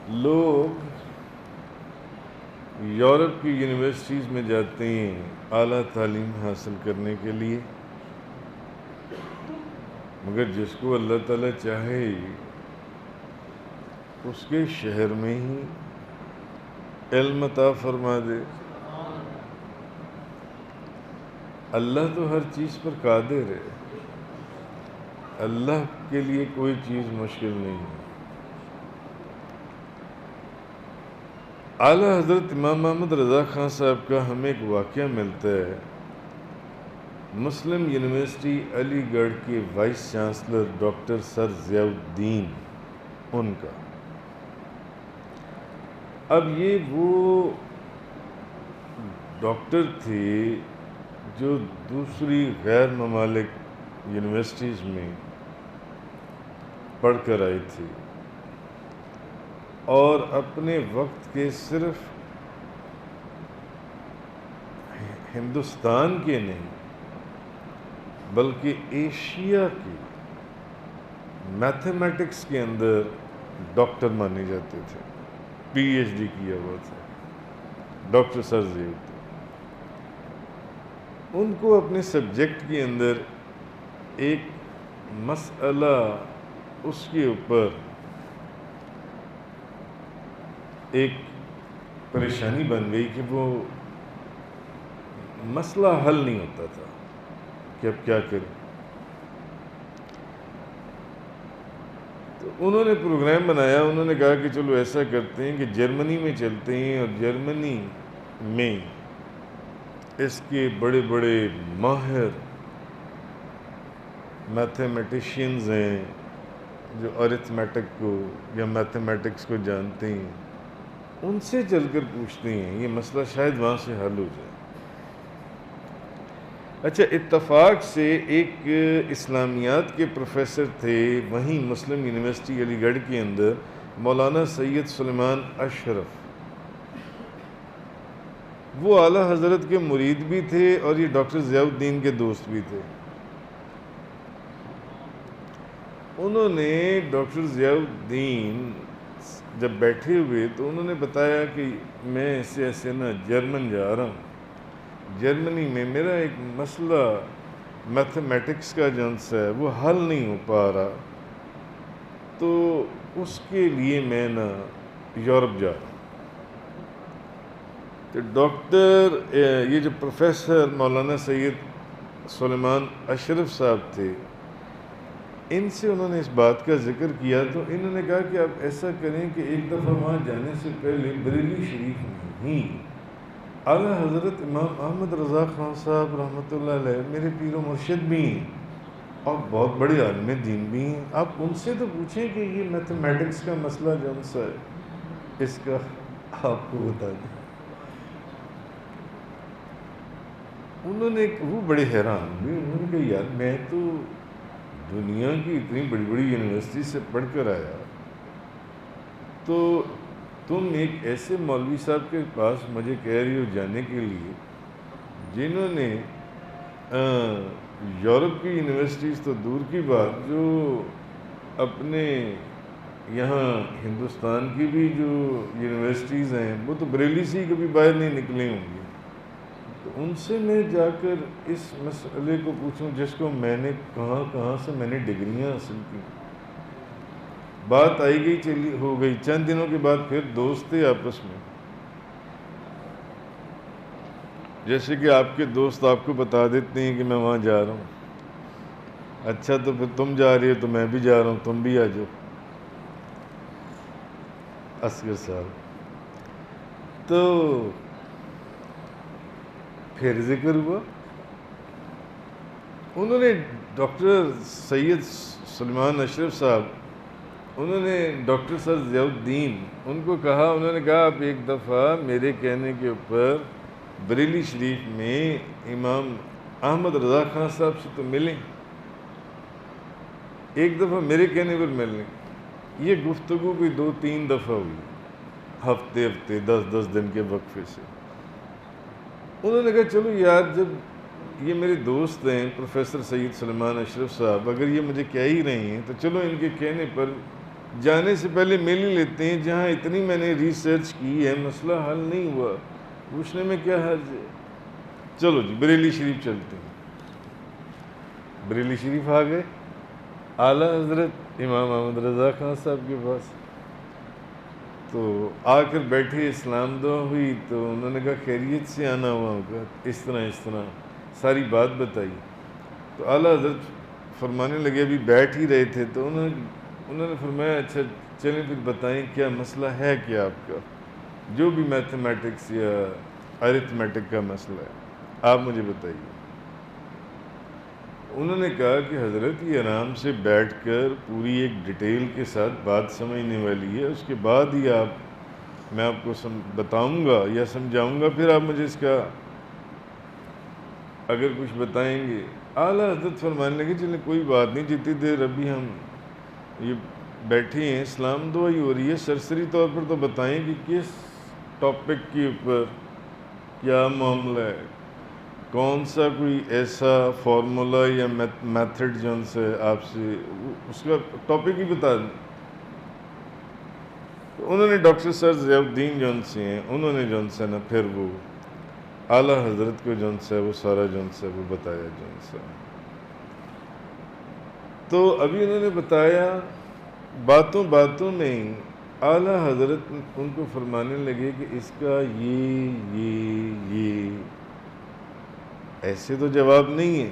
لوگ یورپ کی یونیورسٹیز میں جاتے ہیں اعلیٰ تعلیم حاصل کرنے کے لیے، مگر جس کو اللہ تعالیٰ چاہے اس کے شہر میں ہی علم عطا فرما دے۔ اللہ تو ہر چیز پر قادر ہے، اللہ کے لیے کوئی چیز مشکل نہیں ہے۔ اعلیٰ حضرت امام محمد رضا خان صاحب کا ہمیں ایک واقعہ ملتا ہے، مسلم یونیورسٹی علی گڑھ کے وائس چانسلر ڈاکٹر سر ضیاء الدین ان کا۔ اب یہ وہ ڈاکٹر تھے جو دوسری غیر ممالک یونیورسٹیز میں پڑھ کر آئی تھی، اور اپنے وقت کے صرف ہندوستان کے نہیں بلکہ ایشیا کی میتھمیٹکس کے اندر ڈاکٹر مانے جاتے تھے، پی ایچ ڈی کیا ہوا تھا ڈاکٹر سر ضیاء الدین۔ ان کو اپنے سبجیکٹ کے اندر ایک مسئلہ اس کے اوپر ایک پریشانی بن گئی کہ وہ مسئلہ حل نہیں ہوتا تھا کہ اب کیا کریں۔ تو انہوں نے پروگرام بنایا، انہوں نے کہا کہ چلو ایسا کرتے ہیں کہ جرمنی میں چلتے ہیں، اور جرمنی میں اس کے بڑے بڑے ماہر میتھمیٹیشینز ہیں جو ارتھمیٹک کو یا میتھمیٹکس کو جانتے ہیں، ان سے چل کر پوچھتے ہیں، یہ مسئلہ شاید وہاں سے حل ہو جائے۔ اچھا، اتفاق سے ایک اسلامیات کے پروفیسر تھے وہیں مسلم یونیورسٹی علی گڑھ کے اندر، مولانا سید سلیمان اشرف، وہ اعلیٰ حضرت کے مرید بھی تھے اور یہ ڈاکٹر ضیاء الدین کے دوست بھی تھے۔ انہوں نے ڈاکٹر ضیاء الدین جب بیٹھے ہوئے تو انہوں نے بتایا کہ میں ایسے ایسے نا جرمن جا رہا ہوں، جرمنی میں میرا ایک مسئلہ میتھمیٹکس کا جنس ہے وہ حل نہیں ہو پا رہا، تو اس کے لیے میں نا یورپ جا رہا ہوں۔ تو ڈاکٹر یہ جو پروفیسر مولانا سید سلیمان اشرف صاحب تھے، ان سے انہوں نے اس بات کا ذکر کیا تو انہوں نے کہا کہ آپ ایسا کریں کہ ایک دفعہ وہاں جانے سے پہلے بریلی شریف میں ہی اعلیٰ حضرت امام احمد رضا خان صاحب رحمۃ اللہ علیہ میرے پیر و مرشد بھی ہیں اور بہت بڑے عالم دین بھی ہیں، آپ ان سے تو پوچھیں کہ یہ میتھمیٹکس کا مسئلہ جو سا ہے اس کا آپ کو بتا دیں۔ انہوں نے وہ بڑے حیران ہوئے، انہوں نے کہا یار میں تو دنیا کی اتنی بڑی بڑی یونیورسٹی سے پڑھ کر آیا، تو تم ایک ایسے مولوی صاحب کے پاس مجھے کہہ رہی ہو جانے کے لیے جنہوں نے یورپ کی یونیورسٹیز تو دور کی بات، جو اپنے یہاں ہندوستان کی بھی جو یونیورسٹیز ہیں وہ تو بریلی سے ہی کبھی باہر نہیں نکلے ہوں گے، تو ان سے میں جا کر اس مسئلے کو پوچھوں جس کو میں نے کہاں سے میں نے ڈگریاں حاصل کی۔ بات آئی گئی چلی ہو گئی، چند دنوں کے بعد پھر دوست تھے آپس میں، جیسے کہ آپ کے دوست آپ کو بتا دیتے ہیں کہ میں وہاں جا رہا ہوں، اچھا تو پھر تم جا رہی ہو تو میں بھی جا رہا ہوں، تم بھی آ جاؤ۔ اصغر صاحب تو پھر ذکر ہوا، انہوں نے ڈاکٹر سید سلیمان اشرف صاحب، انہوں نے ڈاکٹر سر ضیاء الدین ان کو کہا، انہوں نے کہا آپ ایک دفعہ میرے کہنے کے اوپر بریلی شریف میں امام احمد رضا خان صاحب سے تو ملیں، ایک دفعہ میرے کہنے پر مل لیں۔ یہ گفتگو کوئی 2-3 دفعہ ہوئی، ہفتے 10 دن کے وقفے سے۔ انہوں نے کہا چلو یار جب یہ میرے دوست ہیں پروفیسر سید سلیمان اشرف صاحب، اگر یہ مجھے کہہ ہی رہے ہیں تو چلو ان کے کہنے پر جانے سے پہلے مل ہی لیتے ہیں، جہاں اتنی میں نے ریسرچ کی ہے مسئلہ حل نہیں ہوا، پوچھنے میں کیا حرج ہے؟ چلو جی بریلی شریف چلتے ہیں۔ بریلی شریف آ گئے اعلیٰ حضرت امام احمد رضا خان صاحب کے پاس، تو آ کر بیٹھے، اسلام دعا ہوئی، تو انہوں نے کہا خیریت سے آنا ہوا ہوگا، اس طرح ساری بات بتائی۔ تو اعلیٰ حضرت فرمانے لگے، ابھی بیٹھ ہی رہے تھے، تو انہوں نے فرمایا اچھا چلیں پھر بتائیں کیا مسئلہ ہے، کیا آپ کا جو بھی میتھمیٹکس یا ارتھمیٹک کا مسئلہ ہے آپ مجھے بتائیے۔ انہوں نے کہا کہ حضرت یہ آرام سے بیٹھ کر پوری ایک ڈیٹیل کے ساتھ بات سمجھنے والی ہے، اس کے بعد ہی میں آپ کو بتاؤں گا یا سمجھاؤں گا، پھر آپ مجھے اس کا اگر کچھ بتائیں گے۔ اعلیٰ حضرت فرمانے لگے چلیں کوئی بات نہیں، جتنی دیر ابھی ہم یہ بیٹھے ہیں اسلام دعا ہی ہو رہی ہے، سرسری طور پر تو بتائیں کہ کس ٹاپک کے اوپر کیا معاملہ ہے، کون سا کوئی ایسا فارمولا یا میتھڈ جو ان سے آپ سے اس کا ٹاپک ہی بتا دیں۔ تو انہوں نے ڈاکٹر سر ضیاء الدین جو ان سے ہیں، انہوں نے جو ان سے نا پھر وہ اعلیٰ حضرت کو جو ان سے وہ سارا جو ان سے وہ بتایا جو ان سے۔ تو ابھی انہوں نے بتایا، باتوں باتوں میں اعلیٰ حضرت ان کو فرمانے لگے کہ اس کا یہ ایسے تو جواب نہیں ہے۔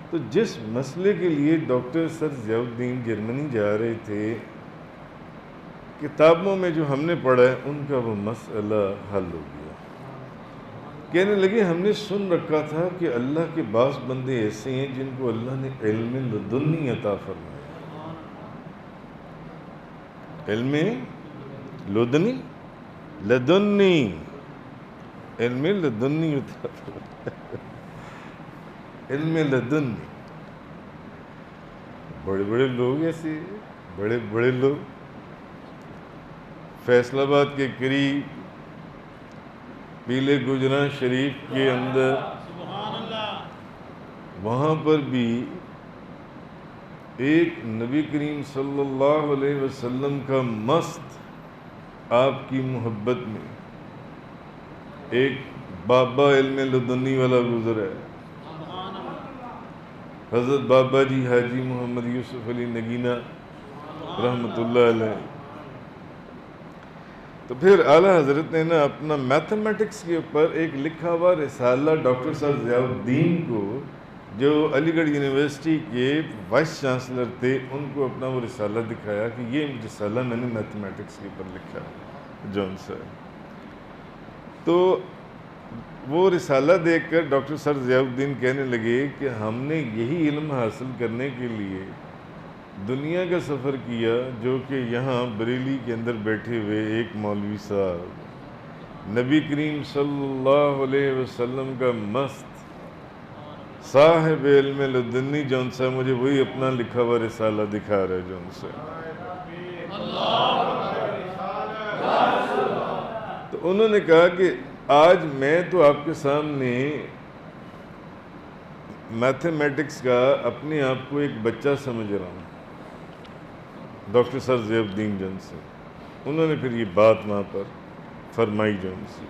تو جس مسئلے کے لیے ڈاکٹر سر ضیاء الدین جرمنی جا رہے تھے، کتابوں میں جو ہم نے پڑھا ہے ان کا وہ مسئلہ حل ہو گیا۔ کہنے لگے ہم نے سن رکھا تھا کہ اللہ کے بعض بندے ایسے ہیں جن کو اللہ نے علم لدنی عطا فرمایا۔ علم لدنی علم لدنی عطا فرمایا، علم لدنی۔ بڑے بڑے لوگ ایسے، بڑے بڑے لوگ فیصل آباد کے قریب پیلے گجراں شریف کے اندر، وہاں پر بھی ایک نبی کریم صلی اللہ علیہ وسلم کا مست آپ کی محبت میں ایک بابا علم لدنی والا گزرا ہے، حضرت بابا جی حاجی محمد یوسف علی نگینہ رحمۃ اللہ علیہ۔ تو پھر اعلیٰ حضرت نے نا اپنا میتھمیٹکس کے اوپر ایک لکھا ہوا رسالہ ڈاکٹر صاحب ضیاء الدین کو، جو علی گڑھ یونیورسٹی کے وائس چانسلر تھے، ان کو اپنا وہ رسالہ دکھایا کہ یہ رسالہ میں نے میتھمیٹکس کے اوپر لکھا ہے جون سے۔ تو وہ رسالہ دیکھ کر ڈاکٹر سر ضیاء الدین کہنے لگے کہ ہم نے یہی علم حاصل کرنے کے لیے دنیا کا سفر کیا، جو کہ یہاں بریلی کے اندر بیٹھے ہوئے ایک مولوی صاحب نبی کریم صلی اللہ علیہ وسلم کا مست صاحب علم لدنی جون سے مجھے وہی اپنا لکھا ہوا رسالہ دکھا رہے جون سے۔ تو انہوں نے کہا کہ آج میں تو آپ کے سامنے میتھمیٹکس کا اپنے آپ کو ایک بچہ سمجھ رہا ہوں، ڈاکٹر سر ضیاء الدین جون سے۔ انہوں نے پھر یہ بات وہاں پر فرمائی جون سے۔